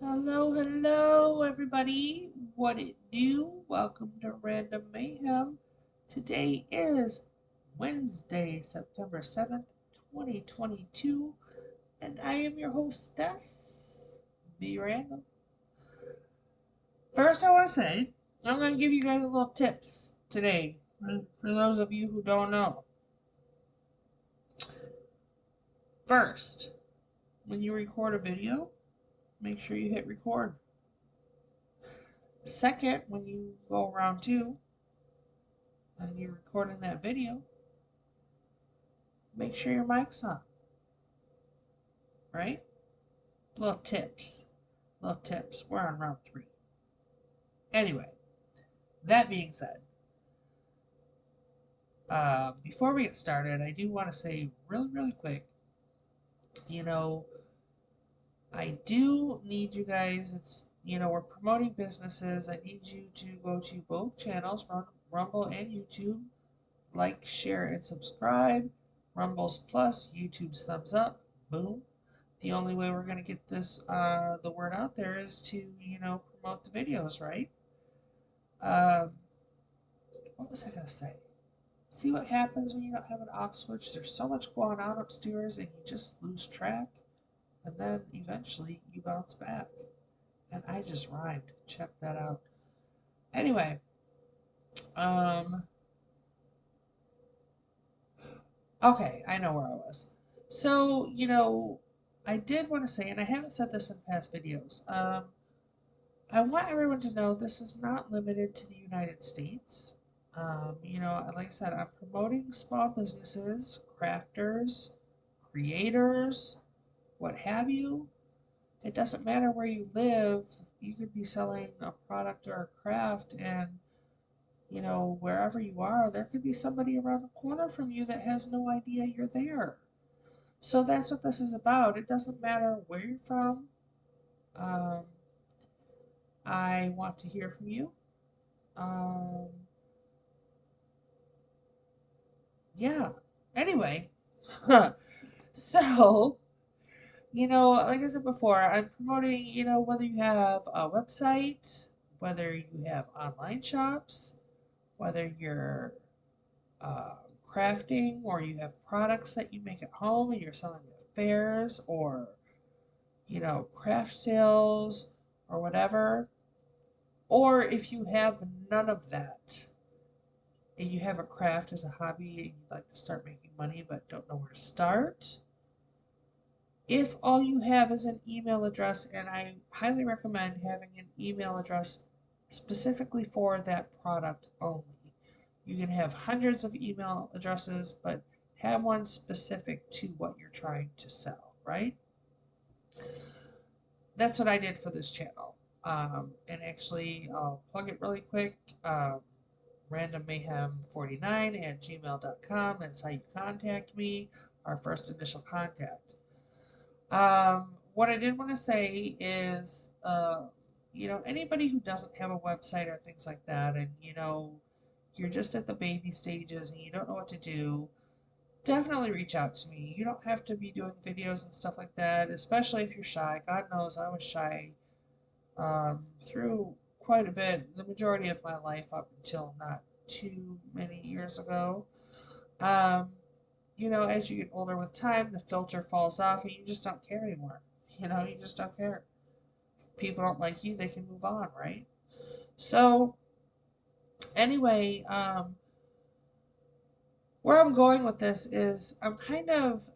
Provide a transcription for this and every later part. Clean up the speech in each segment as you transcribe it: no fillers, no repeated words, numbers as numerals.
Hello, hello, everybody. What it do? Welcome to Random Mayhem. Today is Wednesday, September 7th, 2022, and I am your hostess, Be Random. First, I want to say, I'm going to give you guys a little tips today, for those of you who don't know. First, when you record a video, make sure you hit record. Second, when you go around two, and you're recording that video, make sure your mic's on, right? Little tips. Little tips. We're on round three. Anyway, that being said, before we get started, I do want to say really, really quick, you know, I do need you guys, we're promoting businesses. I need you to go to both channels, Rumble and YouTube, like, share, and subscribe. Rumble's plus, YouTube's thumbs up. Boom. The only way we're going to get the word out there is to, promote the videos, right? Um, what was I going to say? See what happens when you don't have an off switch? There's so much going on upstairs and you just lose track. And then eventually you bounce back. And I just rhymed. Check that out. Anyway, um, okay, I know where I was. So, I did want to say, and I haven't said this in past videos, I want everyone to know this is not limited to the United States. Like I said, I'm promoting small businesses, crafters, creators, what have you. It doesn't matter where you live. You could be selling a product or a craft, and wherever you are, there could be somebody around the corner from you that has no idea you're there. So that's what this is about. It doesn't matter where you're from. Um, I want to hear from you. Um, yeah. Anyway, so, like I said before, I'm promoting, whether you have a website, whether you have online shops, whether you're uh, crafting or you have products that you make at home and you're selling at fairs or, craft sales or whatever. Or if you have none of that and you have a craft as a hobby and you'd like to start making money but don't know where to start, if all you have is an email address, and I highly recommend having an email address specifically for that product only. You can have hundreds of email addresses, but have one specific to what you're trying to sell, right? That's what I did for this channel. And actually, I'll plug it really quick. RandomMayhem49 at gmail.com. That's how you contact me, our first initial contact. What I did want to say is, anybody who doesn't have a website or things like that, and, you're just at the baby stages and you don't know what to do, definitely reach out to me. You don't have to be doing videos and stuff like that, especially if you're shy. God knows I was shy through quite a bit, the majority of my life up until not too many years ago. Um, as you get older with time, the filter falls off and you just don't care anymore. You just don't care. If people don't like you, they can move on, right? So, anyway, where I'm going with this is I'm kind of,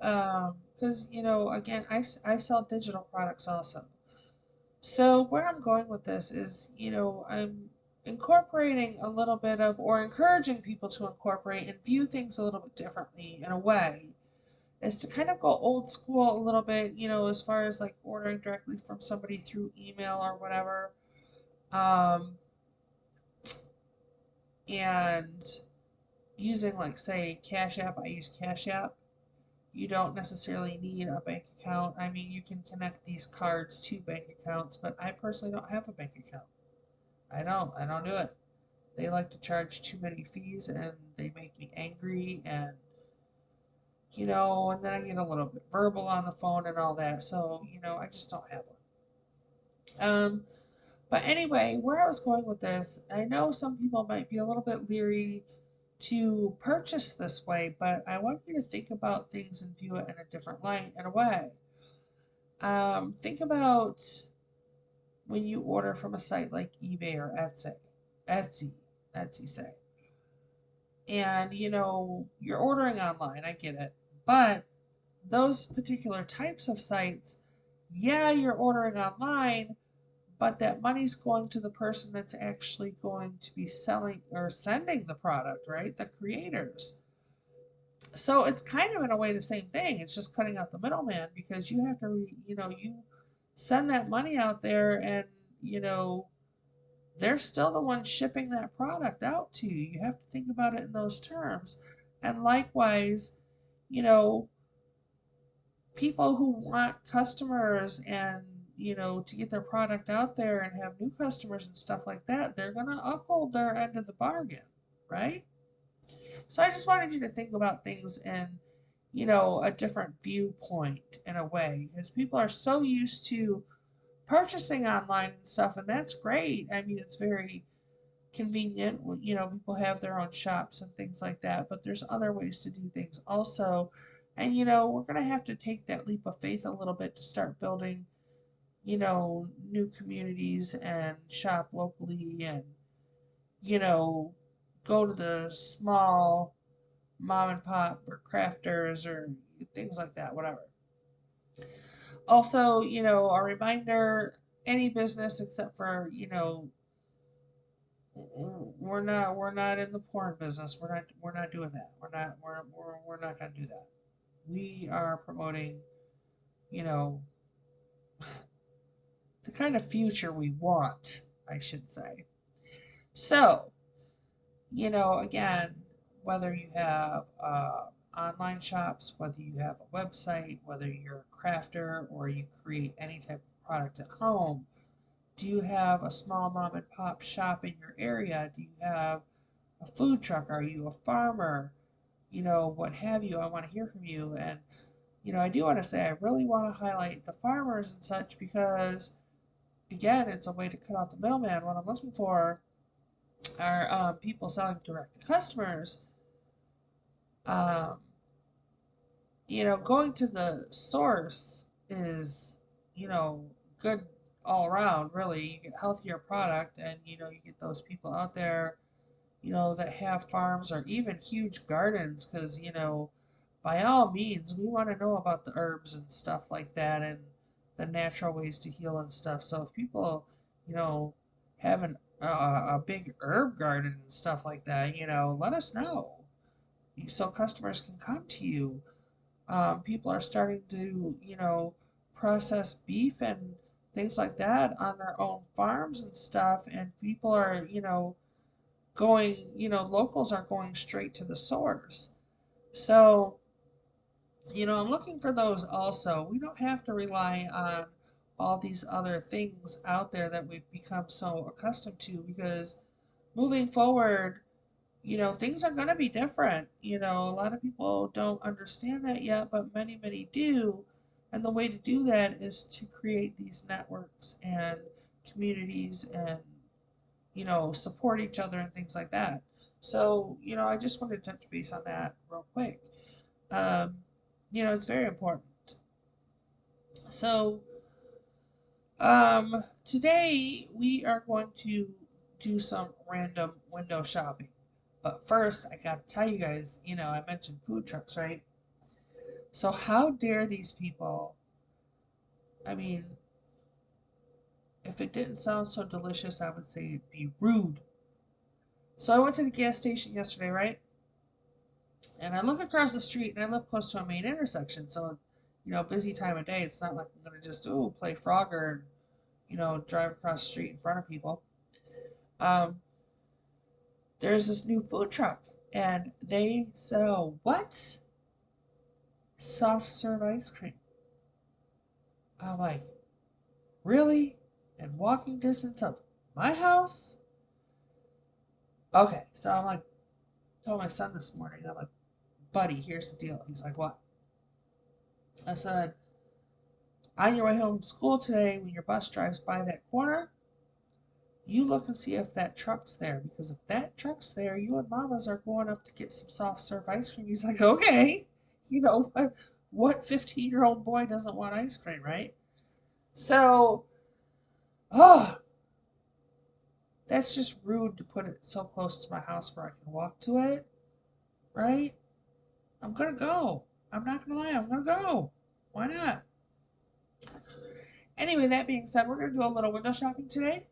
because, again, I sell digital products also. So, where I'm going with this is, I'm incorporating a little bit of, or encouraging people to incorporate and view things a little bit differently in a way, is to kind of go old school a little bit, as far as like ordering directly from somebody through email or whatever. Um, and using, like, say, Cash App, I use Cash App. You don't necessarily need a bank account. I mean, you can connect these cards to bank accounts, but I personally don't have a bank account. I don't do it. They like to charge too many fees and they make me angry, and and then I get a little bit verbal on the phone and all that. So, I just don't have one. Um, but anyway, where I was going with this, I know some people might be a little bit leery to purchase this way, but I want you to think about things and view it in a different light, in a way. Think about when you order from a site like eBay or Etsy, Etsy say, and you're ordering online. I get it, but those particular types of sites, yeah, you're ordering online, but that money's going to the person that's actually going to be selling or sending the product, right? The creators. So it's kind of in a way the same thing. It's just cutting out the middleman because you have to, you send that money out there and, you know, they're still the ones shipping that product out to you. You have to think about it in those terms. And likewise, you know, people who want customers and to get their product out there and have new customers and stuff like that, they're going to uphold their end of the bargain, right? So I just wanted you to think about things in a different viewpoint in a way, because people are so used to purchasing online and stuff, and that's great. I mean, it's very convenient. People have their own shops and things like that, but there's other ways to do things also. And we're going to have to take that leap of faith a little bit to start building new communities and shop locally, and you know go to the small mom and pop or crafters or things like that, whatever. Also, a reminder, any business except for, we're not in the porn business. We're not doing that. We're not going to do that. We are promoting, you know, the kind of future we want, I should say. So, again, whether you have online shops, whether you have a website, whether you're a crafter or you create any type of product at home, do you have a small mom and pop shop in your area? Do you have a food truck? Are you a farmer? What have you? I want to hear from you. And, I do want to say I really want to highlight the farmers and such because, again, it's a way to cut out the middleman. What I'm looking for are people selling direct to customers. Um, Going to the source is, good all around, really. You get healthier product and, you get those people out there, that have farms or even huge gardens because, by all means, we want to know about the herbs and stuff like that and the natural ways to heal and stuff. So if people, have a big herb garden and stuff like that, let us know so customers can come to you. People are starting to, process beef and things like that on their own farms and stuff. And people are, going, locals are going straight to the source. So, I'm looking for those also. We don't have to rely on all these other things out there that we've become so accustomed to because moving forward, things are going to be different. A lot of people don't understand that yet, but many, many do. And the way to do that is to create these networks and communities and, support each other and things like that. So, I just wanted to touch base on that real quick. Um, it's very important. So, today we are going to do some random window shopping. But first, I gotta tell you guys, I mentioned food trucks, right? So how dare these people? I mean, if it didn't sound so delicious, I would say it'd be rude. So I went to the gas station yesterday, right? And I look across the street and I live close to a main intersection. So, busy time of day. It's not like I'm gonna just play Frogger and, drive across the street in front of people. Um, there's this new food truck and they sell what? Soft serve ice cream. I'm like, really? In walking distance of my house? Okay, so I'm like, told my son this morning, I'm like, buddy, here's the deal. He's like, what? I said, On your way home from school today, when your bus drives by that corner, you look and see if that truck's there. Because if that truck's there, you and Mamas are going up to get some soft serve ice cream. He's like, okay, you know what 15-year-old boy doesn't want ice cream, right? So, oh, that's just rude to put it so close to my house where I can walk to it, right? I'm gonna go. I'm not gonna lie, I'm gonna go. Why not? Anyway, that being said, we're gonna do a little window shopping today.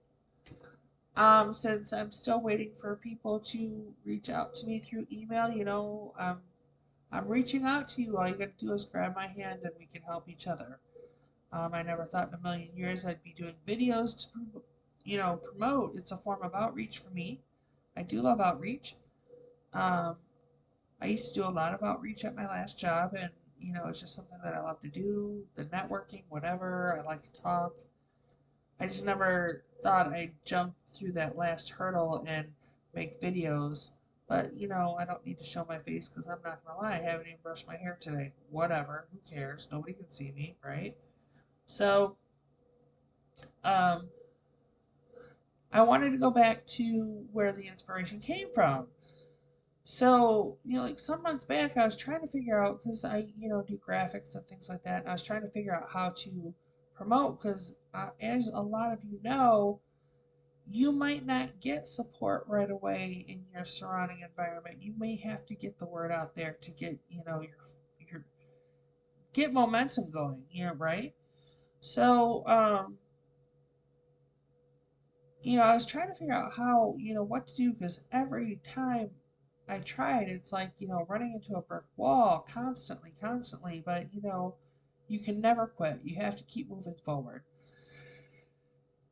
Since I'm still waiting for people to reach out to me through email, I'm reaching out to you. All you gotta do is grab my hand and we can help each other. I never thought in a million years I'd be doing videos to, promote. It's a form of outreach for me. I do love outreach. Um, I used to do a lot of outreach at my last job, and it's just something that I love to do. The networking, whatever. I like to talk. I just never thought I'd jump through that last hurdle and make videos. But I don't need to show my face because I'm not gonna lie, I haven't even brushed my hair today. Whatever, who cares? Nobody can see me, right? So, um, I wanted to go back to where the inspiration came from. So, like some months back, I was trying to figure out because I, do graphics and things like that. And I was trying to figure out how to promote because, as a lot of you know, you might not get support right away in your surrounding environment. You may have to get the word out there to get, your get momentum going. Right? So, I was trying to figure out how, what to do because every time I tried, it's like, running into a brick wall constantly, constantly. But, you can never quit. You have to keep moving forward.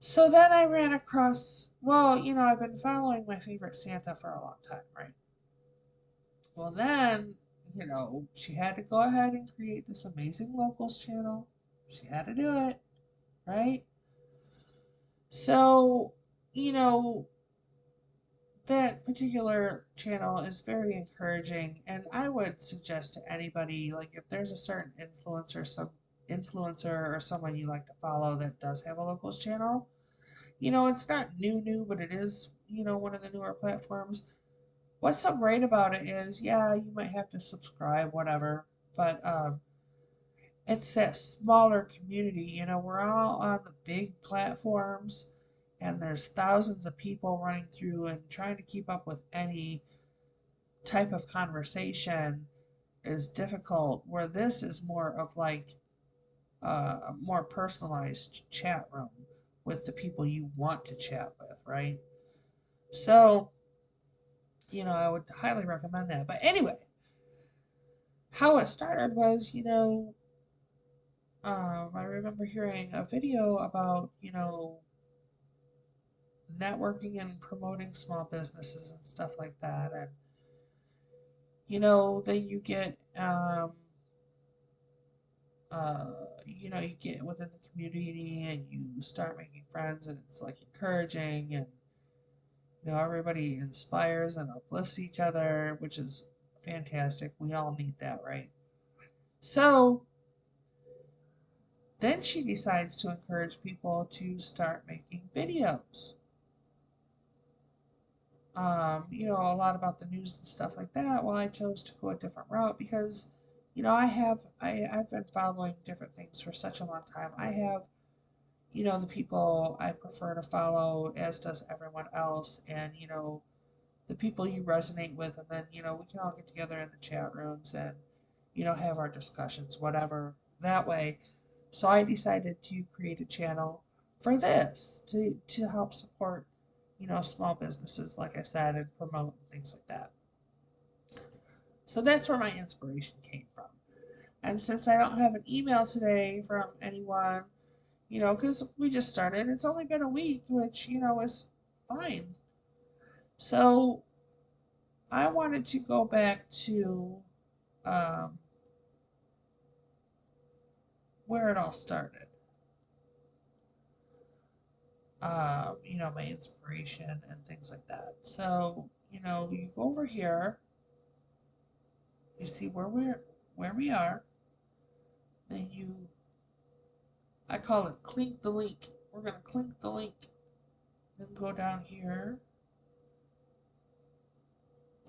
So then I ran across, well, I've been following my favorite Santa for a long time, right? Well, then, she had to go ahead and create this amazing locals channel. She had to do it, right? So, you know, that particular channel is very encouraging, and I would suggest to anybody, like if there's a certain influencer or someone you like to follow that does have a locals channel, it's not new, but it is, one of the newer platforms. What's so great about it is, yeah, you might have to subscribe, whatever, but it's that smaller community. We're all on the big platforms, and there's thousands of people running through and trying to keep up with any type of conversation is difficult. Where this is more of like a more personalized chat room with the people you want to chat with, right? So, I would highly recommend that. But anyway, how it started was, I remember hearing a video about, networking and promoting small businesses and stuff like that. And, then you get, you get within the community and you start making friends and it's like encouraging and, everybody inspires and uplifts each other, which is fantastic. We all need that, right? So, then she decides to encourage people to start making videos. A lot about the news and stuff like that. Well, I chose to go a different route because, I've been following different things for such a long time. I have, the people I prefer to follow, as does everyone else, and the people you resonate with, and then we can all get together in the chat rooms and have our discussions, whatever, that way. So I decided to create a channel for this to help support small businesses, like I said, and promote and things like that. So that's where my inspiration came from. And since I don't have an email today from anyone, because we just started, it's only been a week, which, is fine. So I wanted to go back to um, where it all started. My inspiration and things like that. So, you go over here, you see where we are, then you I call it clink the link. We're going to clink the link. Then go down here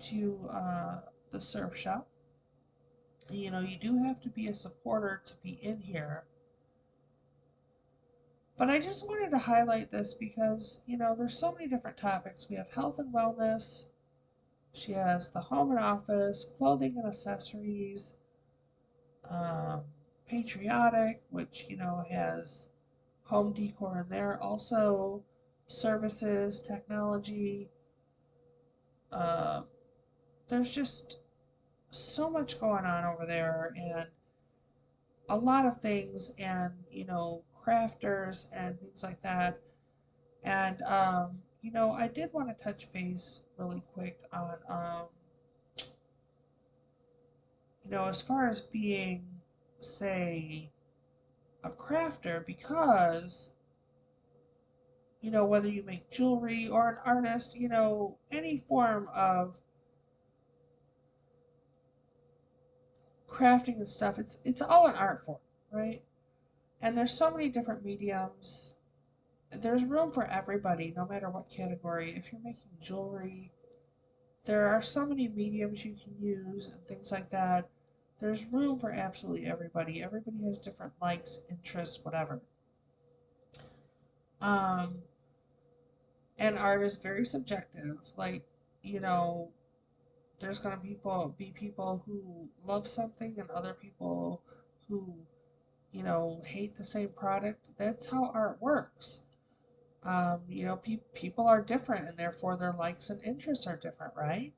to the surf shop. You know, you do have to be a supporter to be in here. But I just wanted to highlight this because, you know, there's so many different topics. We have health and wellness. She has the home and office, clothing and accessories, um, patriotic, which, you know, has home decor in there. Also, services, technology. Uh, there's just so much going on over there, and a lot of things, and you know, crafters and things like that. And you know, I did want to touch base really quick on you know, as far as being, say, a crafter, because you know, whether you make jewelry or an artist, you know, any form of crafting and stuff, it's all an art form, right? And there's so many different mediums. There's room for everybody, no matter what category. If you're making jewelry, there are so many mediums you can use and things like that. There's room for absolutely everybody. Everybody has different likes, interests, whatever. Um, and art is very subjective. Like, you know, there's gonna be people who love something and other people who, you know, hate the same product. That's how art works. You know, people are different, and therefore their likes and interests are different, right?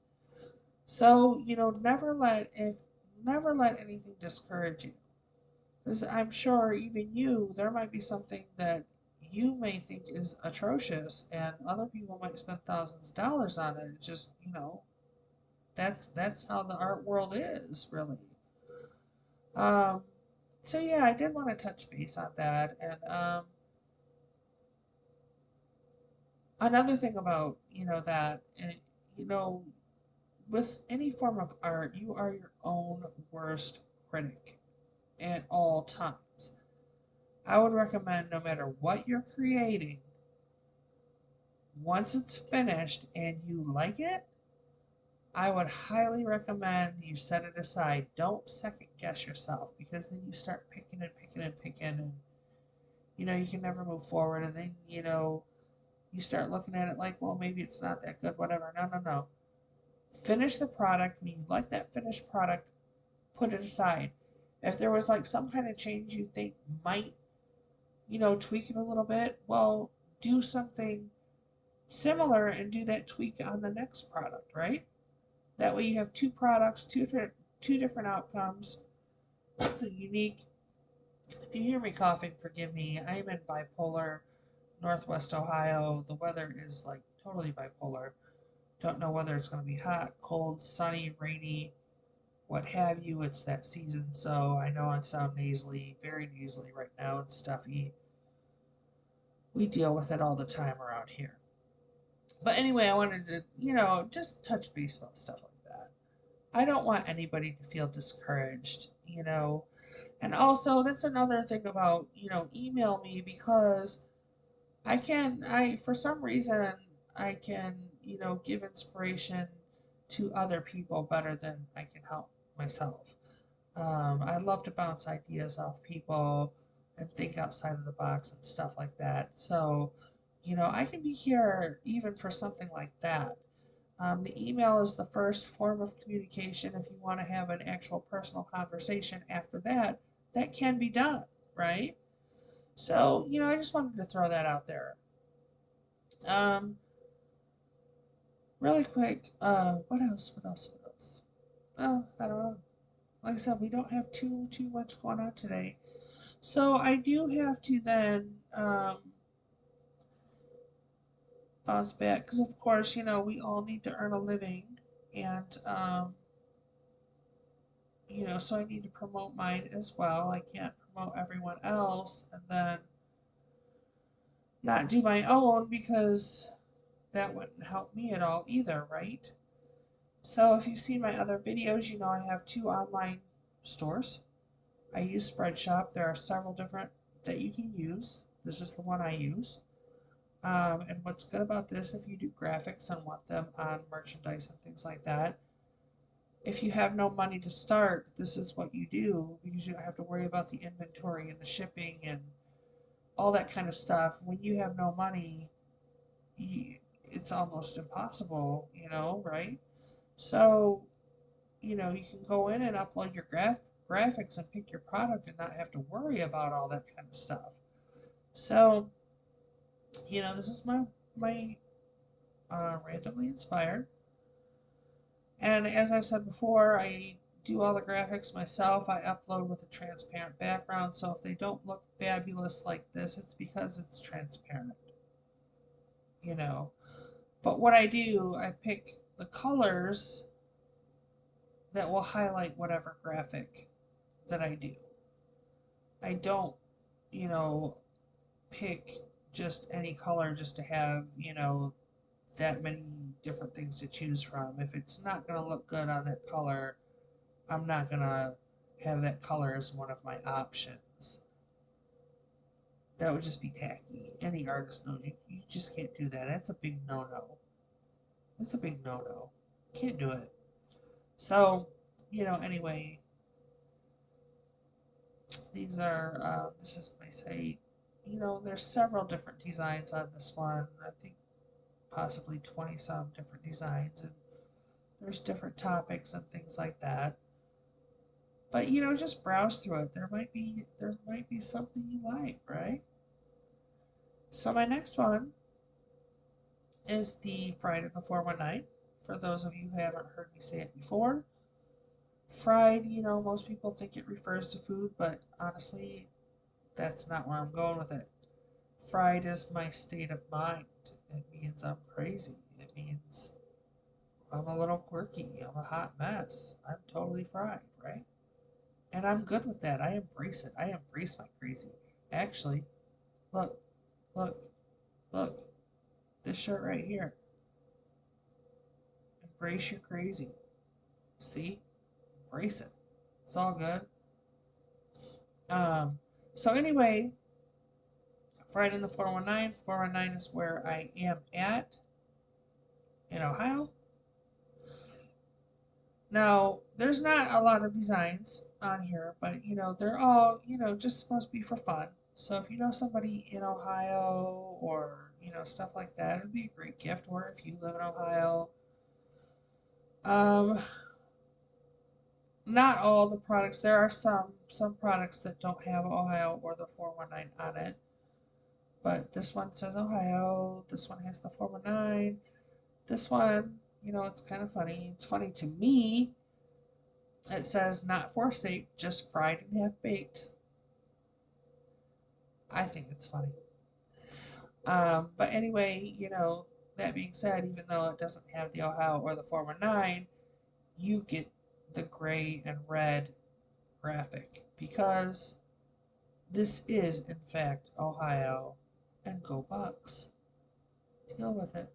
So, you know, never let anything discourage you. Because I'm sure even you, there might be something that you may think is atrocious, and other people might spend thousands of dollars on it. It's just, you know, that's how the art world is, really. Um, so yeah, I did want to touch base on that, and another thing about that, and you know, with any form of art, you are your own worst critic at all times. I would recommend, no matter what you're creating, once it's finished and you like it, I would highly recommend you set it aside. Don't second guess yourself, because then you start picking and picking and picking, and you know, you can never move forward. And then, you know, you start looking at it like, well, maybe it's not that good, whatever. No, no, no. Finish the product. When you like that finished product, put it aside. If there was like some kind of change you think might, you know, tweak it a little bit, well, do something similar and do that tweak on the next product, right? That way you have two products, two different outcomes, unique. If you hear me coughing, forgive me. I am in bipolar, Northwest Ohio. The weather is like totally bipolar. Don't know whether it's going to be hot, cold, sunny, rainy, what have you. It's that season, so I know I sound nasally, very nasally right now and stuffy. We deal with it all the time around here. But anyway, I wanted to, you know, just touch base about stuff like that. I don't want anybody to feel discouraged, you know. And also, that's another thing about, you know, email me, because for some reason, I can, you know, give inspiration to other people better than I can help myself. I love to bounce ideas off people and think outside of the box and stuff like that. So, you know, I can be here even for something like that. The email is the first form of communication. If you want to have an actual personal conversation after that, that can be done, right? So, you know, I just wanted to throw that out there. Um, Really quick, what else? What else? What else? Oh, I don't know. Like I said, we don't have too much going on today. So I do have to then bounce back, because of course, you know, we all need to earn a living, and you know, so I need to promote mine as well. I can't promote everyone else and then not do my own, because that wouldn't help me at all either, right? So if you've seen my other videos, you know I have two online stores. I use Spreadshop. There are several different that you can use. This is the one I use. And what's good about this, if you do graphics and want them on merchandise and things like that, if you have no money to start, this is what you do because you don't have to worry about the inventory and the shipping and all that kind of stuff. When you have no money, it's almost impossible, right? So, you can go in and upload your graphics and pick your product and not have to worry about all that kind of stuff. So, this is my randomly inspired. And as I've said before, I do all the graphics myself. I upload with a transparent background, so if they don't look fabulous like this, it's because it's transparent, you know. But what I do, I pick the colors that will highlight whatever graphic that I do. I don't, you know, pick just any color just to have, that many different things to choose from. If it's not going to look good on that color, I'm not going to have that color as one of my options. That would just be tacky. Any artist knows you just can't do that. That's a big no-no. That's a big no-no. Can't do it. So, anyway, this is my site. There's several different designs on this one. I think possibly 20 some different designs, and there's different topics and things like that. But just browse through it. There might be something you like, right? So my next one is the Fried in the 419. For those of you who haven't heard me say it before, fried, most people think it refers to food, but honestly, that's not where I'm going with it. Fried is my state of mind. It means I'm crazy. It means I'm a little quirky. I'm a hot mess. I'm totally fried, right? And I'm good with that. I embrace it. I embrace my crazy. Actually, look, look, look. This shirt right here. Embrace your crazy. See? Embrace it. It's all good. Um, so anyway, Friday in the 419. 419 is where I am at in Ohio. Now, there's not a lot of designs on here, but they're all, just supposed to be for fun. So if you know somebody in Ohio or, stuff like that, it'd be a great gift. Or if you live in Ohio, um, not all the products. There are some products that don't have Ohio or the 419 on it. But this one says Ohio. This one has the 419. This one, it's kind of funny. It's funny to me. It says not for sale, just fried and half baked. I think it's funny. But anyway, that being said, even though it doesn't have the Ohio or the 419, you get the gray and red graphic because this is, in fact, Ohio, and go Bucks. Deal with it.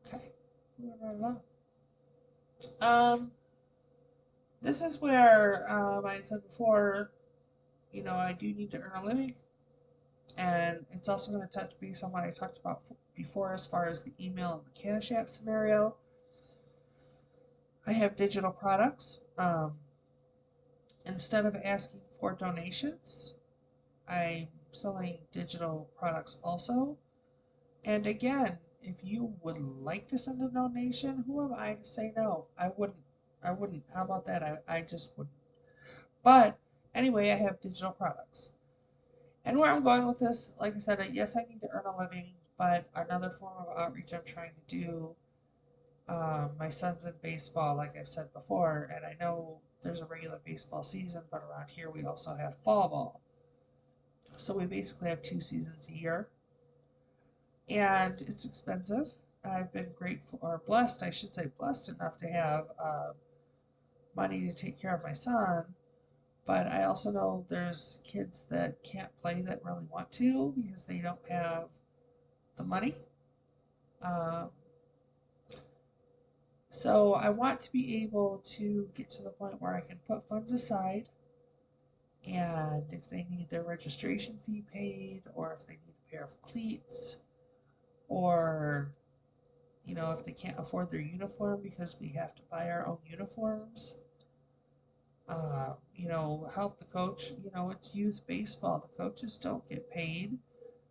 Okay, moving right along. This is where I said before, I do need to earn a living, and it's also going to touch base on what I talked about before as far as the email and the Cash App scenario. I have digital products. Instead of asking for donations, I'm selling digital products also. And again, if you would like to send a donation, who am I to say no? I wouldn't. I wouldn't. How about that? I just wouldn't. But anyway, I have digital products. And where I'm going with this, like I said, yes, I need to earn a living, but another form of outreach I'm trying to do. My son's in baseball, like I've said before, and I know there's a regular baseball season, but around here we also have fall ball. So we basically have 2 seasons a year, and it's expensive. I've been grateful, or blessed, I should say, blessed enough to have money to take care of my son. But I also know there's kids that can't play that really want to because they don't have the money. Um, so I want to be able to get to the point where I can put funds aside And if they need their registration fee paid, or if they need a pair of cleats, or if they can't afford their uniform because we have to buy our own uniforms, help the coach. It's youth baseball. The coaches don't get paid.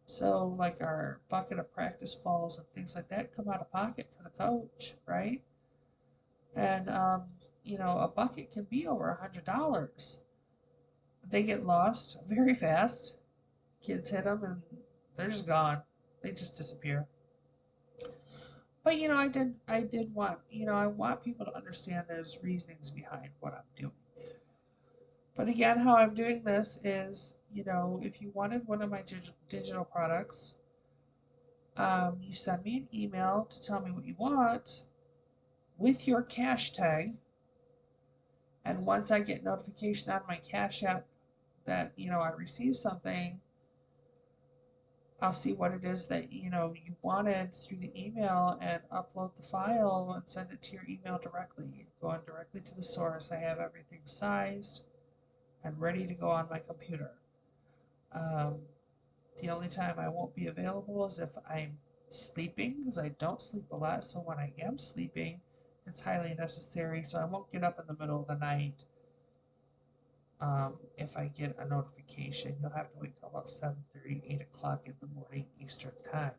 So, like our bucket of practice balls and things like that come out of pocket for the coach, right? And, a bucket can be over $100. They get lost very fast. Kids hit them and they're just gone. They just disappear. But I did want I want people to understand there's reasonings behind what I'm doing. But again, how I'm doing this is, if you wanted one of my digital products, you send me an email to tell me what you want with your cash tag. And once I get notification on my Cash App that, I received something, I'll see what it is that, you wanted through the email and upload the file and send it to your email directly. Going directly to the source. I have everything sized and ready to go on my computer. Um, the only time I won't be available is if I'm sleeping, because I don't sleep a lot. So when I am sleeping, it's highly necessary. So I won't get up in the middle of the night. If I get a notification, you'll have to wait till about 7:30, 8 o'clock in the morning Eastern time.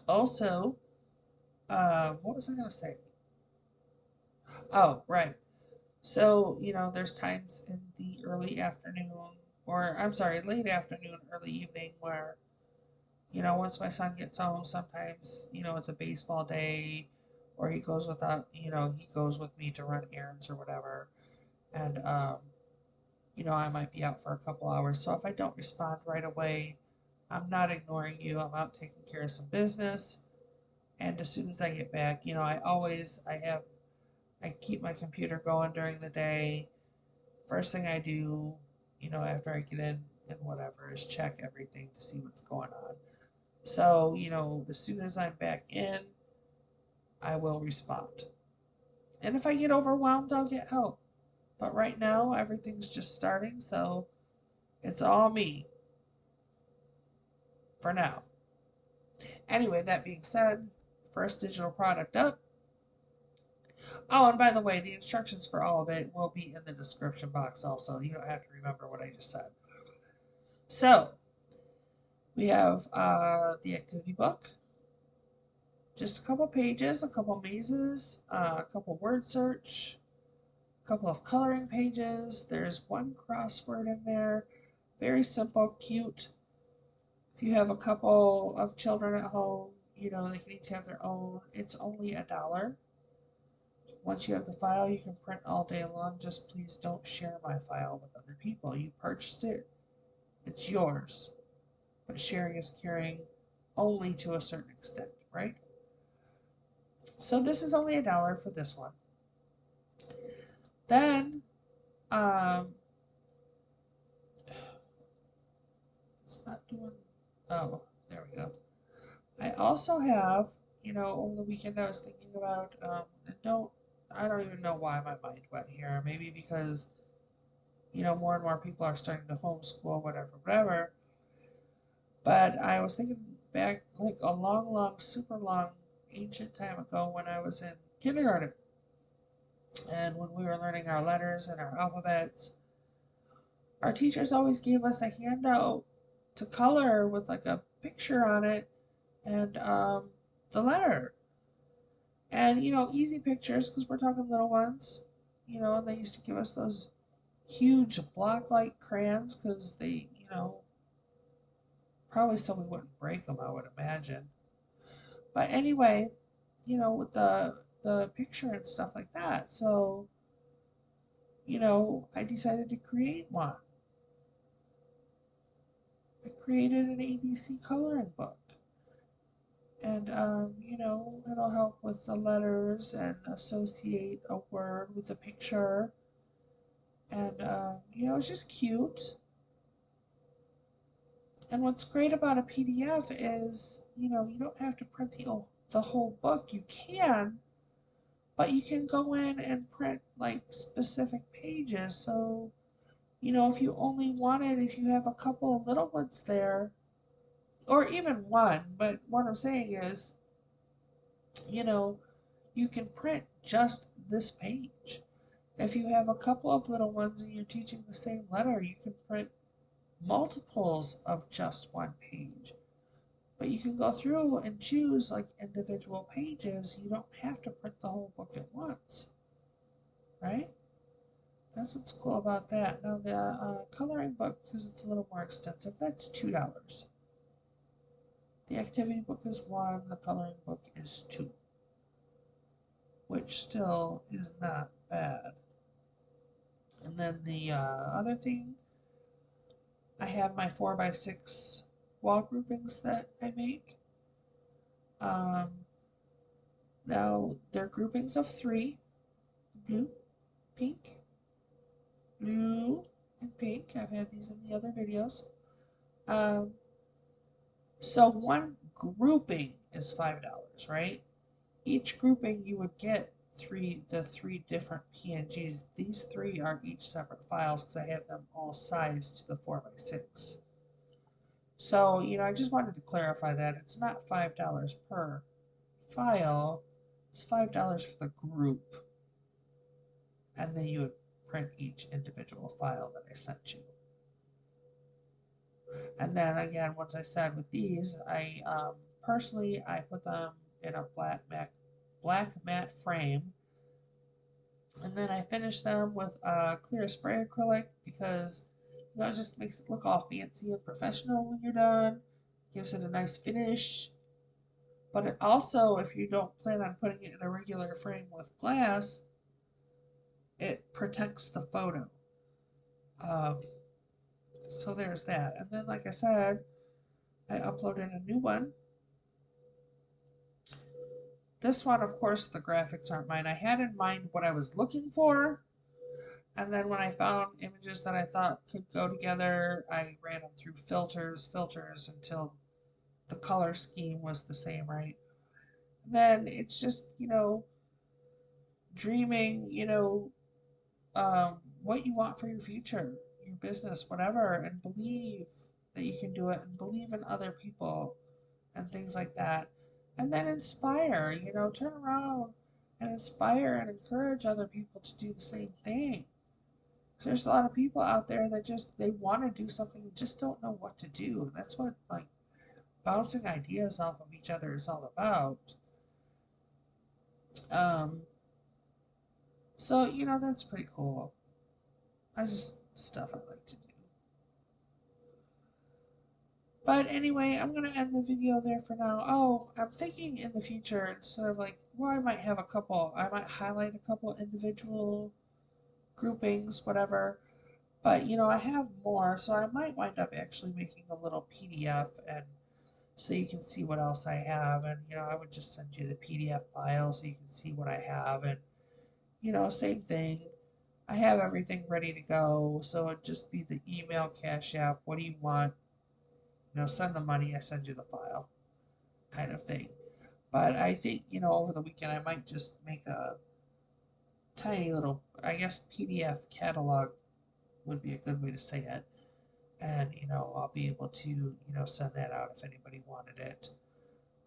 Also, what was I going to say? Oh, right. So, there's times in the early afternoon, or I'm sorry, late afternoon, early evening, where, once my son gets home, sometimes, it's a baseball day, or he goes he goes with me to run errands or whatever. And, I might be out for a couple hours. So if I don't respond right away, I'm not ignoring you. I'm out taking care of some business. And as soon as I get back, I keep my computer going during the day. First thing I do, after I get in and whatever, is check everything to see what's going on. So, as soon as I'm back in, I will respond. And if I get overwhelmed, I'll get help. But right now, everything's just starting, so it's all me for now. Anyway, that being said, first digital product up. Oh, and by the way, the instructions for all of it will be in the description box also. You don't have to remember what I just said. So, we have the activity book, just a couple pages, a couple mazes, a couple word search, a couple of coloring pages. There's one crossword in there. Very simple, cute. If you have a couple of children at home, they can each have their own. It's only $1. Once you have the file, you can print all day long. Just please don't share my file with other people. You purchased it, it's yours. But sharing is caring only to a certain extent, right? So this is only $1 for this one. Then, it's not doing, oh, there we go. I also have, over the weekend I was thinking about, I don't even know why my mind went here. Maybe because, more and more people are starting to homeschool, whatever. But I was thinking back like a long, long, super long, ancient time ago when I was in kindergarten. And when we were learning our letters and our alphabets, our teachers always gave us a handout to color with like a picture on it and the letter. And, easy pictures because we're talking little ones. And they used to give us those huge block-like crayons because they, probably so we wouldn't break them, I would imagine. But anyway, with the picture and stuff like that. So, I decided to create one. I created an ABC coloring book. And, it'll help with the letters and associate a word with a picture. And, it's just cute. And what's great about a PDF is, you don't have to print the whole book. You can, but you can go in and print like specific pages. So, if you only wanted, if you have a couple of little ones there, or even one, but what I'm saying is, you know, you can print just this page. If you have a couple of little ones and you're teaching the same letter, you can print multiples of just one page. But you can go through and choose like individual pages. You don't have to print the whole book at once, right? That's what's cool about that. Now the coloring book, because it's a little more extensive, that's $2. The activity book is $1. The coloring book is $2, which still is not bad. And then the other thing, I have my 4x6 wall groupings that I make. Now they're groupings of 3: blue, pink, blue, and pink. I've had these in the other videos. So one grouping is $5, right? Each grouping you would get the three different PNGs. These 3 are each separate files because I have them all sized to the 4x6. So, I just wanted to clarify that it's not $5 per file, it's $5 for the group. And then you would print each individual file that I sent you. And then again, once I said with these, I personally I put them in a black matte frame, and then I finish them with clear spray acrylic because it just makes it look all fancy and professional when you're done. Gives it a nice finish. But it also, if you don't plan on putting it in a regular frame with glass, it protects the photo. So there's that. And then, like I said, I uploaded a new one. This one, of course, the graphics aren't mine. I had in mind what I was looking for, and then when I found images that I thought could go together, I ran them through filters, until the color scheme was the same, right? And then it's just, dreaming, what you want for your future, your business, whatever, and believe that you can do it and believe in other people and things like that. And then inspire, turn around and inspire and encourage other people to do the same thing. There's a lot of people out there that they want to do something and just don't know what to do. And that's what like bouncing ideas off of each other is all about. Um, so that's pretty cool. I just stuff I like to do. But anyway, I'm going to end the video there for now. Oh, I'm thinking in the future, instead of I might have I might highlight a couple individual groupings, whatever. But, I have more, so I might wind up actually making a little PDF and so you can see what else I have. And, I would just send you the PDF file so you can see what I have. And, same thing. I have everything ready to go, so it'd just be the email, Cash App, what do you want? Send the money, I send you the file, kind of thing. But I think, over the weekend I might just make a tiny little, I guess, PDF catalog would be a good way to say it. And, I'll be able to, send that out if anybody wanted it.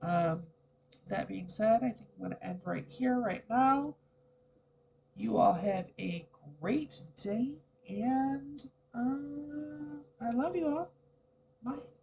That being said, I think I'm going to end right here, right now. You all have a great day, and I love you all. Bye.